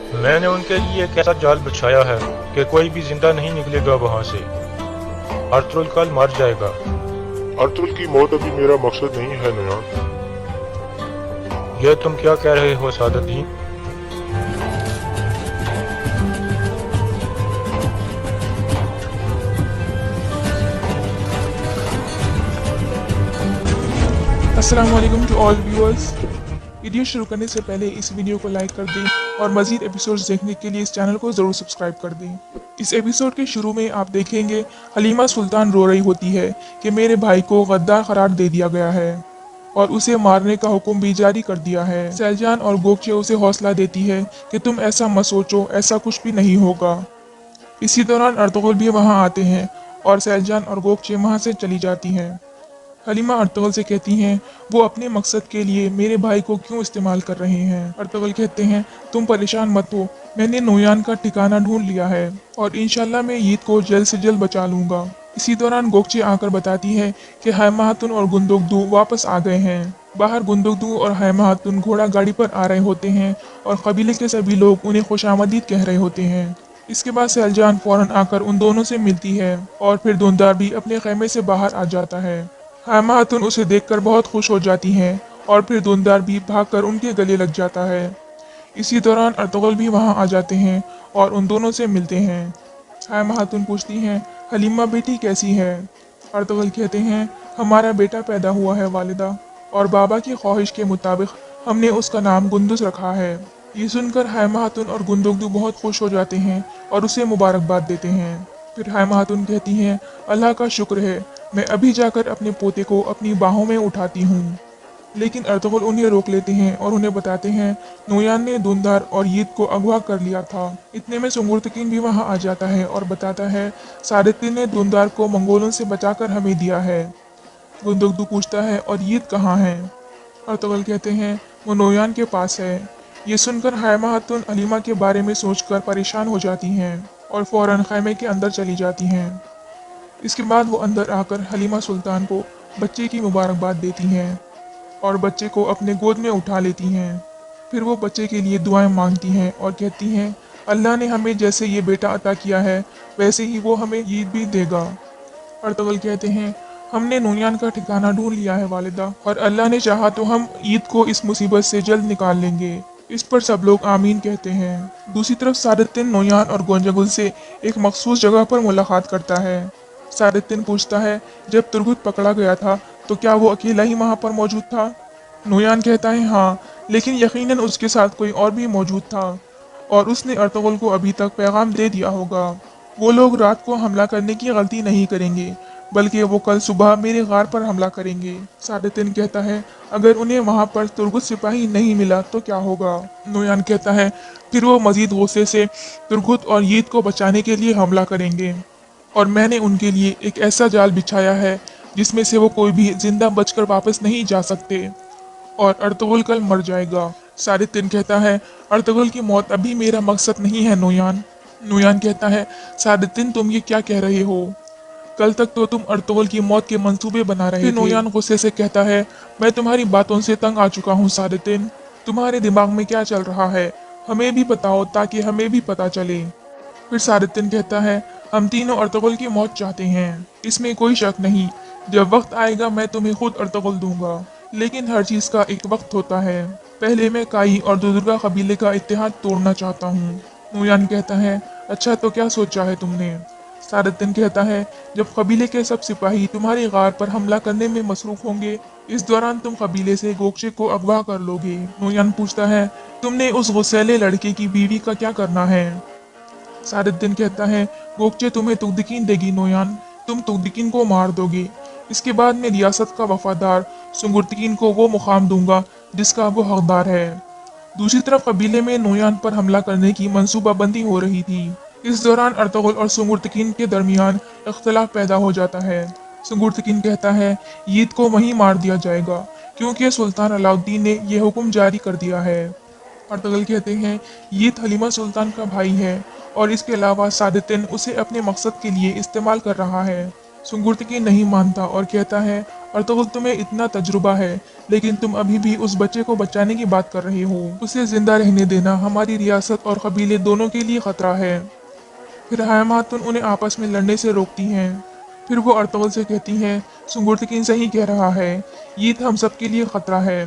मैंने उनके लिए एक ऐसा जाल बिछाया है कि कोई भी जिंदा नहीं निकलेगा वहां से। अर्तुल कल मर जाएगा। अर्तुल की मौत अभी मेरा मकसद नहीं है नयान। यह तुम क्या कह रहे हो सादुद्दीन? अस्सलाम वालेकुम टू ऑल व्यूअर्स। वीडियो शुरू करने से पहले इस वीडियो को लाइक कर दें और मज़ीद एपिसोड्स देखने के लिए इस चैनल को ज़रूर सब्सक्राइब कर दें। इस एपिसोड के शुरू में आप देखेंगे हलीमा सुल्तान रो रही होती है कि मेरे भाई को गद्दार करार दे दिया गया है और उसे मारने का हुक्म भी जारी कर दिया है। सैलजान और गोकचे उसे हौसला देती है कि तुम ऐसा मत सोचो, ऐसा कुछ भी नहीं होगा। इसी दौरान अर्तुगरुल भी वहाँ आते हैं और सैलजान और गोकचे वहाँ से चली जाती हैं। हलीमा अर्तुगरुल से कहती हैं वो अपने मकसद के लिए मेरे भाई को क्यों इस्तेमाल कर रहे हैं। अर्तुगरुल कहते हैं तुम परेशान मत हो, मैंने नोयान का ठिकाना ढूंढ लिया है और इंशाल्लाह मैं ईद को जल्द से जल्द बचा लूंगा। इसी दौरान गोकचे आकर बताती है कि हैमा खातून और गुंदुकदू वापस आ गए हैं। बाहर गुंदुकदू और हैमा खातून घोड़ा गाड़ी पर आ रहे होते हैं और कबीले के सभी लोग उन्हें खुशामदीद कह रहे होते हैं। इसके बाद सैलजान फौरन आकर उन दोनों से मिलती है और फिर धुंधार भी अपने खेमे से बाहर आ जाता है। हैमा खातून उसे देखकर बहुत खुश हो जाती हैं और फिर धुंधार भी भागकर उनके गले लग जाता है। इसी दौरान अर्तुगरुल भी वहां आ जाते हैं और उन दोनों से मिलते हैं। हैमा खातून पूछती हैं हलीमा बेटी कैसी है। अर्तुगरुल कहते हैं हमारा बेटा पैदा हुआ है वालिदा, और बाबा की ख्वाहिश के मुताबिक हमने उसका नाम गुंदुस रखा है। ये सुनकर हैमा खातून और गुंदुकदू बहुत खुश हो जाते हैं और उसे मुबारकबाद देते हैं। फिर हैमा खातून कहती हैं अल्लाह का शुक्र है, मैं अभी जाकर अपने पोते को अपनी बाहों में उठाती हूँ। लेकिन अर्तुगरुल उन्हें रोक लेते हैं और उन्हें बताते हैं नोयान ने धुंधार और यीद को अगवा कर लिया था। इतने में सुंगुर्तकीन भी वहां आ जाता है और बताता है सादुद्दीन ने धुंधार को मंगोलों से बचाकर हमें दिया है। गुंदुकदू पूछता है और यीद कहाँ है। अर्तुगरुल कहते हैं वो नोयान के पास है। ये सुनकर हैमा खातून हलीमा के बारे में सोचकर परेशान हो जाती हैं और फौरन खैमे के अंदर चली जाती हैं। इसके बाद वो अंदर आकर हलीमा सुल्तान को बच्चे की मुबारकबाद देती हैं और बच्चे को अपने गोद में उठा लेती हैं। फिर वो बच्चे के लिए दुआएं मांगती हैं और कहती हैं अल्लाह ने हमें जैसे ये बेटा अता किया है वैसे ही वो हमें ईद भी देगा। अर्तुगरुल कहते हैं हमने नोयान का ठिकाना ढूंढ लिया है वालिदा, और अल्लाह ने चाहा तो हम ईद को इस मुसीबत से जल्द निकाल लेंगे। इस पर सब लोग आमीन कहते हैं। दूसरी तरफ सादुद्दीन नोयान और गोंजागुल से एक मखसूस जगह पर मुलाकात करता है। सादुद्दीन पूछता है जब तुर्गुत पकड़ा गया था तो क्या वो अकेला ही वहां पर मौजूद था। नोयान कहता है हाँ, लेकिन यकीनन उसके साथ कोई और भी मौजूद था और उसने अर्तुगरुल को अभी तक पैगाम दे दिया होगा। वो लोग रात को हमला करने की गलती नहीं करेंगे, बल्कि वो कल सुबह मेरे गार पर हमला करेंगे। सादुद्दीन कहता है अगर उन्हें वहां पर तुर्गुत सिपाही नहीं मिला तो क्या होगा। नोयान कहता है फिर वो मजीद गुस्से से तुर्गुत और यीद को बचाने के लिए हमला करेंगे और मैंने उनके लिए एक ऐसा जाल बिछाया है जिसमें से वो कोई भी जिंदा बचकर वापस नहीं जा सकते और अर्तुगरुल कल मर जाएगा। सादुद्दीन कहता है अर्तुगरुल की मौत अभी मेरा मकसद नहीं है नोयान। नोयान कहता है सादुद्दीन तुम ये क्या कह रहे हो, कल तक तो तुम अर्तुगरुल की मौत के मंसूबे बना रहे थे। नोयान गुस्से से कहता है मैं तुम्हारी बातों से तंग आ चुका हूँ सादुद्दीन, तुम्हारे दिमाग में क्या चल रहा है हमें भी बताओ ताकि हमें भी पता चले। फिर सादुद्दीन कहता है हम तीनों अर्तुगरुल की मौत चाहते हैं, इसमें कोई शक नहीं। जब वक्त आएगा मैं तुम्हें खुद अर्तुगरुल दूंगा, लेकिन हर चीज का एक वक्त होता है। पहले मैं काई और दुर्गा कबीले का इत्तेहाद तोड़ना चाहता हूँ। नोयान कहता है अच्छा तो क्या सोचा है तुमने। सादुद्दीन कहता है जब कबीले के सब सिपाही तुम्हारी गार पर हमला करने में मसरूफ होंगे, इस दौरान तुम कबीले से गोकचे को अगवा कर लोगे। नोयान पूछता है तुमने उस गुस्सैले लड़के की बीवी का क्या करना है। सादुद्दीन कहता है गोकचे तुम्हें तुगदिकीन देगी नोयान, तुम तुगदिकीन को मार दोगे। इसके बाद मैं रियासत का वफादार सुंगुर्तकीन को वो मुकाम दूंगा जिसका वो हकदार है। दूसरी तरफ कबीले में नोयान पर हमला करने की मंसूबाबंदी हो रही थी। इस दौरान अर्तुगरुल और सुंगुर्तकीन के दरमियान इख्तलाफ पैदा हो जाता है। सुंगुर्तकीन कहता है यीद को वहीं मार दिया जाएगा क्योंकि सुल्तान अलाउद्दीन ने यह हुक्म जारी कर दिया है। अर्तुगरुल कहते हैं यीद हलीमा सुल्तान का भाई है और इसके अलावा सादुद्दीन उसे अपने मकसद के लिए इस्तेमाल कर रहा है। सुंगुर्तिकीन नहीं मानता और कहता है, अर्तुगरुल तुम्हें इतना तजुर्बा है, लेकिन तुम अभी भी उस बच्चे को बचाने की बात कर रहे हो। उसे जिंदा रहने देना हमारी रियासत और कबीले दोनों के लिए खतरा है। फिर हायमातुन उन्हें आपस में लड़ने से रोकती हैं। फिर वो अर्तुगरुल से कहती हैं, सुंगुर्तिकीन सही कह रहा है, ये हम सब के लिए खतरा है।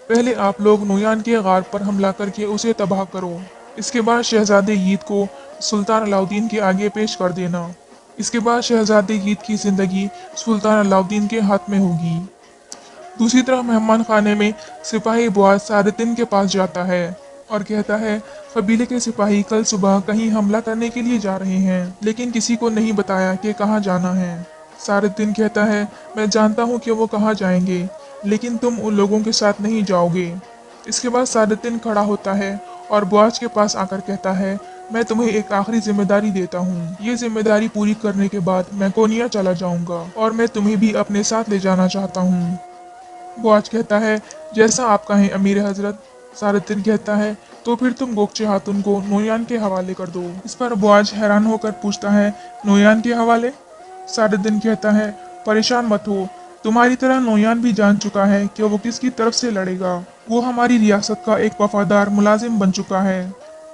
पहले आप लोग नोयान के गार पर हमला करके उसे तबाह करो। इसके बाद शहजादे यीद को सुल्तान अलाउद्दीन के आगे पेश कर देना। इसके बाद शहजादे यीद की जिंदगी सुल्तान अलाउद्दीन के हाथ में होगी। दूसरी तरफ मेहमान खाने में सिपाही बुआज सारदिन के पास जाता है और कहता है, कबीले के सिपाही कल सुबह कहीं हमला करने के लिए जा रहे हैं, लेकिन किसी को नहीं बताया कि कहाँ जाना है। सारदिन कहता है, मैं जानता हूँ कि वो कहाँ जाएंगे, लेकिन तुम उन लोगों के साथ नहीं जाओगे। इसके बाद सारदिन खड़ा होता है और बुआज के पास आकर कहता है, मैं तुम्हें एक आखिरी जिम्मेदारी देता हूँ। ये जिम्मेदारी पूरी करने के बाद मैं कोनिया चला जाऊंगा और मैं तुम्हें भी अपने साथ ले जाना चाहता हूँ। बुआज कहता है, जैसा आप कहें अमीर हजरत। सारदिन कहता है, तो फिर तुम गोकचे हातुन को नोयान के हवाले कर दो। इस पर बुआज हैरान होकर पूछता है, नोयान के हवाले? सारदिन कहता है, परेशान मत हो, तुम्हारी तरह नोयान भी जान चुका है कि वो किसकी तरफ से लड़ेगा। वो हमारी रियासत का एक वफादार मुलाजिम बन चुका है।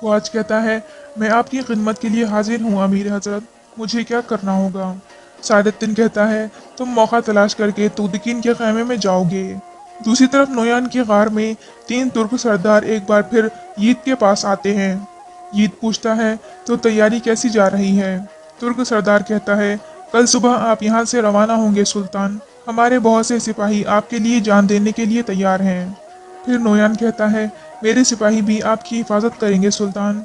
बुआज कहता है, मैं आपकी खिदमत के लिए हाजिर हूँ अमीर हजरत, मुझे क्या करना होगा? सारदिन कहता है, तुम मौका तलाश करके तुगदिकीन के खैमे में जाओगे। दूसरी तरफ नोयान के गार में 3 तुर्क सरदार एक बार फिर यीद के पास आते हैं। यीद पूछता है, तो तैयारी कैसी जा रही है? तुर्क सरदार कहता है, कल सुबह आप यहाँ से रवाना होंगे सुल्तान, हमारे बहुत से सिपाही आपके लिए जान देने के लिए तैयार हैं। फिर नोयान कहता है, मेरे सिपाही भी आपकी हिफाजत करेंगे सुल्तान।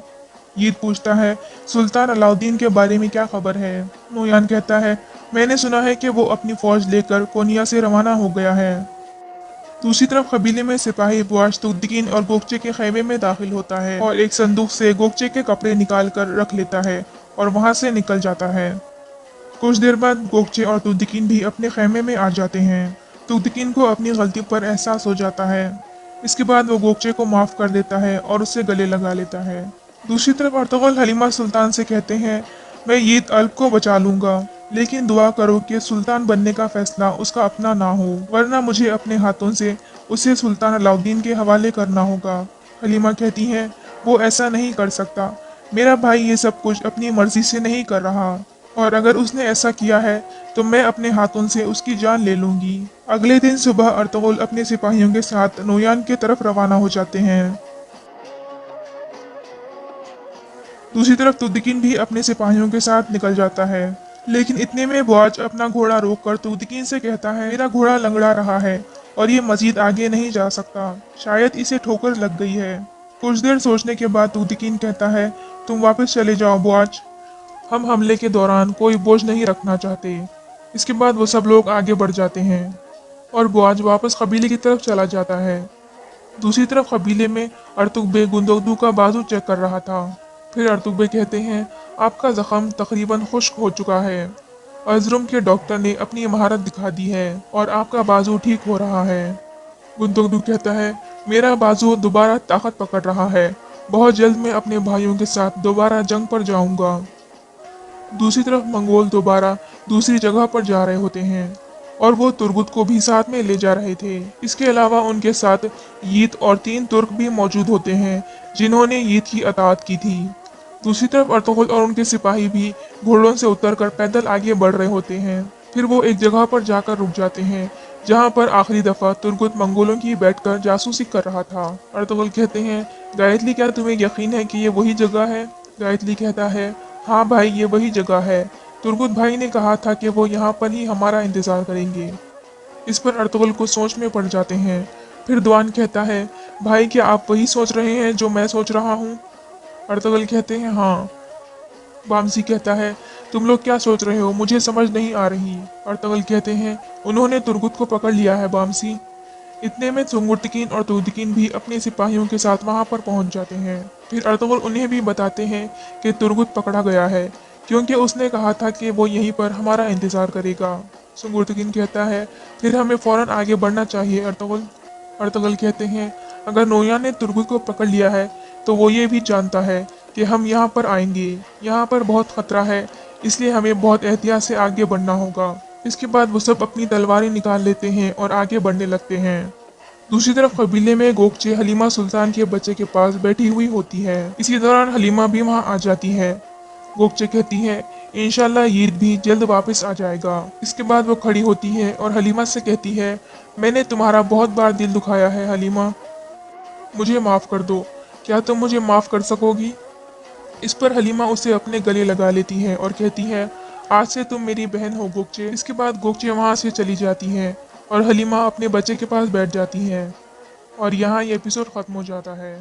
यीद पूछता है, सुल्तान अलाउद्दीन के बारे में क्या खबर है? नोयान कहता है, मैंने सुना है कि वो अपनी फौज लेकर कोनिया से रवाना हो गया है। दूसरी तरफ कबीले में सिपाही बुआज तुगदिकीन और गोकचे के खैमे में दाखिल होता है और एक संदूक से गोकचे के कपड़े निकाल कर रख लेता है और वहां से निकल जाता है। कुछ देर बाद गोकचे और तुगदिकीन भी अपने खैमे में आ जाते हैं। तुगदिकीन को अपनी गलती पर एहसास हो जाता है। इसके बाद वो गोकचे को माफ कर देता है और उससे गले लगा लेता है। दूसरी तरफ अर्तुगरुल हलीमा सुल्तान से कहते हैं, मैं यीद अल्ब को बचा लूंगा, लेकिन दुआ करो कि सुल्तान बनने का फैसला उसका अपना ना हो, वरना मुझे अपने हाथों से उसे सुल्तान अलाउद्दीन के हवाले करना होगा। हलीमा कहती हैं, वो ऐसा नहीं कर सकता, मेरा भाई ये सब कुछ अपनी मर्जी से नहीं कर रहा, और अगर उसने ऐसा किया है तो मैं अपने हाथों से उसकी जान ले लूंगी। अगले दिन सुबह अर्तुगरुल अपने सिपाहियों के साथ नोयान की तरफ रवाना हो जाते हैं। दूसरी तरफ तुगदिकीन भी अपने सिपाहियों के साथ निकल जाता है, लेकिन इतने में बुआज अपना घोड़ा रोककर तुगदिकीन से कहता है, मेरा घोड़ा लंगड़ा रहा है और ये मजीद आगे नहीं जा सकता, शायद इसे ठोकर लग गई है। कुछ देर सोचने के बाद तुगदिकीन कहता है, तुम वापस चले जाओ बुआज, हम हमले के दौरान कोई बोझ नहीं रखना चाहते। इसके बाद वो सब लोग आगे बढ़ जाते हैं और बुआज वापस कबीले की तरफ चला जाता है। दूसरी तरफ कबीले में अर्तुग बे गुंदगदू का बाजू चेक कर रहा था। फिर अर्तुग बे कहते हैं, आपका जख्म तकरीबन खुश्क हो चुका है। अर्जुम के डॉक्टर ने अपनी महारत दिखा दी है और आपका बाजू ठीक हो रहा है। गुंदगदू कहता है, मेरा बाजू दोबारा ताकत पकड़ रहा है, बहुत जल्द मैं अपने भाइयों के साथ दोबारा जंग पर जाऊंगा। दूसरी तरफ मंगोल दोबारा दूसरी जगह पर जा रहे होते हैं और वो तुर्गुत को भी साथ में ले जा रहे थे। इसके अलावा उनके साथ यीद और 3 तुर्क भी मौजूद होते हैं जिन्होंने यीद की अताअत की थी। दूसरी तरफ अर्तुगरुल और उनके सिपाही भी घोड़ों से उतरकर पैदल आगे बढ़ रहे होते हैं। फिर वो एक जगह पर जाकर रुक जाते हैं जहाँ पर आखिरी दफा तुर्गुत मंगोलों की बैठकर जासूसी कर रहा था। अर्तुगरुल कहते हैं, गायत्री क्या तुम्हें यकीन है कि ये वही जगह है? गायत्री कहता है, हाँ भाई, ये वही जगह है, तुर्गुत भाई ने कहा था कि वो यहाँ पर ही हमारा इंतजार करेंगे। इस पर अर्तुगरुल को सोच में पड़ जाते हैं। फिर दुआन कहता है, भाई क्या आप वही सोच रहे हैं जो मैं सोच रहा हूँ? अर्तुगरुल कहते हैं, हाँ। बामसी कहता है, तुम लोग क्या सोच रहे हो, मुझे समझ नहीं आ रही। अर्तुगरुल कहते हैं, उन्होंने तुर्गुत को पकड़ लिया है बामसी। इतने में सुंगुर्तिकीन और तुगदिकीन भी अपने सिपाहियों के साथ वहां पर पहुंच जाते हैं। फिर अर्तुगरुल उन्हें भी बताते हैं कि तुर्गुत पकड़ा गया है क्योंकि उसने कहा था कि वो यहीं पर हमारा इंतजार करेगा। सुंगुर्तिकीन कहता है, फिर हमें फौरन आगे बढ़ना चाहिए अर्तुगरुल। अर्तुगरुल कहते हैं, अगर नोयान ने तुर्गुत को पकड़ लिया है तो वो ये भी जानता है कि हम यहाँ पर आएंगे, यहाँ पर बहुत खतरा है, इसलिए हमें बहुत एहतियात से आगे बढ़ना होगा। इसके बाद वो सब अपनी तलवारें निकाल लेते हैं और आगे बढ़ने लगते हैं। दूसरी तरफ कबीले में गोकचे हलीमा सुल्तान के बच्चे के पास बैठी हुई होती है। इसी दौरान हलीमा भी वहां आ जाती है। गोकचे कहती है इंशाल्लाह ईद भी जल्द वापस आ जाएगा। इसके बाद वो खड़ी होती है और हलीमा से कहती है मैंने तुम्हारा बहुत बार दिल दुखाया है हलीमा, मुझे माफ़ कर दो, क्या तुम मुझे माफ़ कर सकोगी? इस पर हलीमा उसे अपने गले लगा लेती है और कहती है आज से तुम मेरी बहन हो गोकचे। इसके बाद गोकचे वहाँ से चली जाती है और हलीमा अपने बच्चे के पास बैठ जाती है और यहाँ ये एपिसोड ख़त्म हो जाता है।